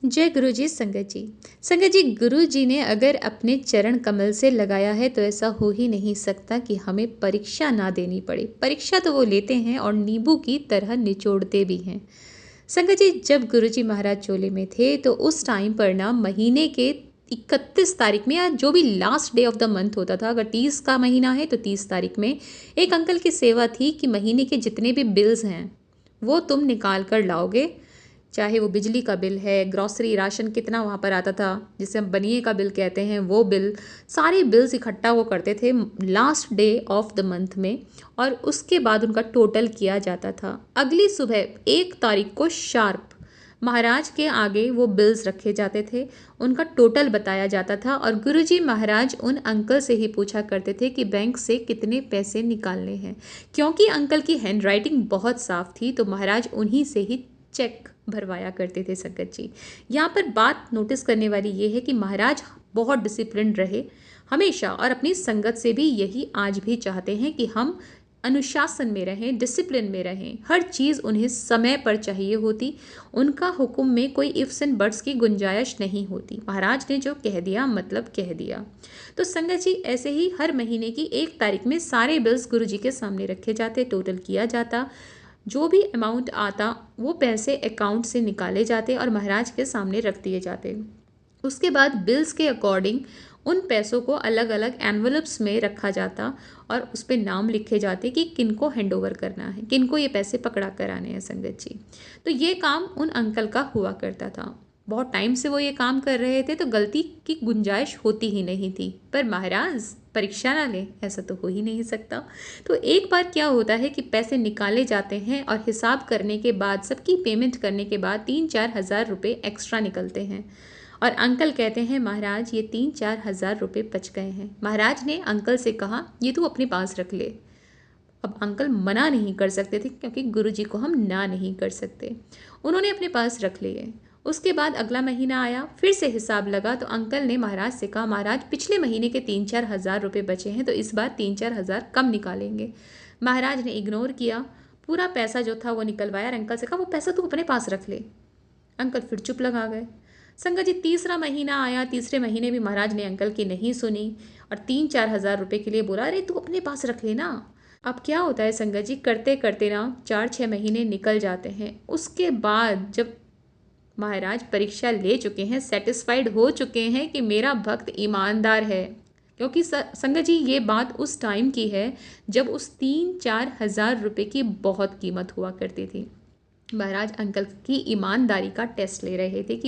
जय गुरु जी। संगत जी, गुरु जी ने अगर अपने चरण कमल से लगाया है तो ऐसा हो ही नहीं सकता कि हमें परीक्षा ना देनी पड़े। परीक्षा तो वो लेते हैं और नींबू की तरह निचोड़ते भी हैं। संगत जी, जब गुरु जी महाराज चोले में थे तो उस टाइम पर ना महीने के 31 तारीख में, या जो भी last day of the month होता था, अगर 30 का महीना है तो 30 तारीख में एक अंकल की सेवा थी कि महीने के जितने भी बिल्स हैं वो तुम निकाल कर लाओगे। चाहे वो बिजली का बिल है, ग्रॉसरी राशन कितना वहाँ पर आता था जिसे हम बनिए का बिल कहते हैं, वो बिल, सारे बिल्स इकट्ठा वो करते थे last day of the month में, और उसके बाद उनका टोटल किया जाता था। अगली सुबह 1 तारीख को शार्प महाराज के आगे वो बिल्स रखे जाते थे, उनका टोटल बताया जाता था और गुरुजी महाराज उन अंकल से ही पूछा करते थे कि बैंक से कितने पैसे निकालने हैं। क्योंकि अंकल की हैंडराइटिंग बहुत साफ थी तो महाराज उन्हीं से ही चेक भरवाया करते थे। संगत जी, यहाँ पर बात नोटिस करने वाली ये है कि महाराज बहुत डिसिप्लिन रहे हमेशा, और अपनी संगत से भी यही आज भी चाहते हैं कि हम अनुशासन में रहें, डिसिप्लिन में रहें। हर चीज़ उन्हें समय पर चाहिए होती, उनका हुक्म में कोई इफ्स एंड बट्स की गुंजाइश नहीं होती। महाराज ने जो कह दिया मतलब कह दिया। तो संगत जी, ऐसे ही हर महीने की 1 तारीख में सारे बिल्स गुरु जी के सामने रखे जाते, टोटल किया जाता, जो भी अमाउंट आता वो पैसे अकाउंट से निकाले जाते और महाराज के सामने रख दिए जाते। उसके बाद बिल्स के अकॉर्डिंग उन पैसों को अलग अलग एनवलप्स में रखा जाता और उस पर नाम लिखे जाते कि किन को हैंड ओवर करना है, किन को ये पैसे पकड़ा कर आने हैं। संगत जी, तो ये काम उन अंकल का हुआ करता था। बहुत टाइम से वो ये काम कर रहे थे तो गलती की गुंजाइश होती ही नहीं थी, पर महाराज परीक्षा ना लें ऐसा तो हो ही नहीं सकता। तो एक बार क्या होता है कि पैसे निकाले जाते हैं और हिसाब करने के बाद, सबकी पेमेंट करने के बाद 3-4 हज़ार रुपये एक्स्ट्रा निकलते हैं और अंकल कहते हैं महाराज ये 3-4 हज़ार रुपये बच गए हैं। महाराज ने अंकल से कहा ये तू अपने पास रख ले। अब अंकल मना नहीं कर सकते थे क्योंकि गुरु जी को हम ना नहीं कर सकते। उन्होंने अपने पास रख लिए। उसके बाद अगला महीना आया, फिर से हिसाब लगा तो अंकल ने महाराज से कहा महाराज पिछले महीने के 3-4 हज़ार रुपये बचे हैं तो इस बार 3-4 हज़ार कम निकालेंगे। महाराज ने इग्नोर किया, पूरा पैसा जो था वो निकलवाया और अंकल से कहा वो पैसा तू अपने पास रख ले। अंकल फिर चुप लगा गए। संगत जी, तीसरा महीना आया, तीसरे महीने भी महाराज ने अंकल की नहीं सुनी और 3-4 हज़ार रुपये के लिए बोला अरे तू अपने पास रख लेना। अब क्या होता है संगत जी, करते करते ना 4-6 महीने निकल जाते हैं। उसके बाद जब महाराज परीक्षा ले चुके हैं, सेटिस्फाइड हो चुके हैं कि मेरा भक्त ईमानदार है, क्योंकि संगत जी ये बात उस टाइम की है जब उस 3-4 हज़ार रुपये की बहुत कीमत हुआ करती थी। महाराज अंकल की ईमानदारी का टेस्ट ले रहे थे कि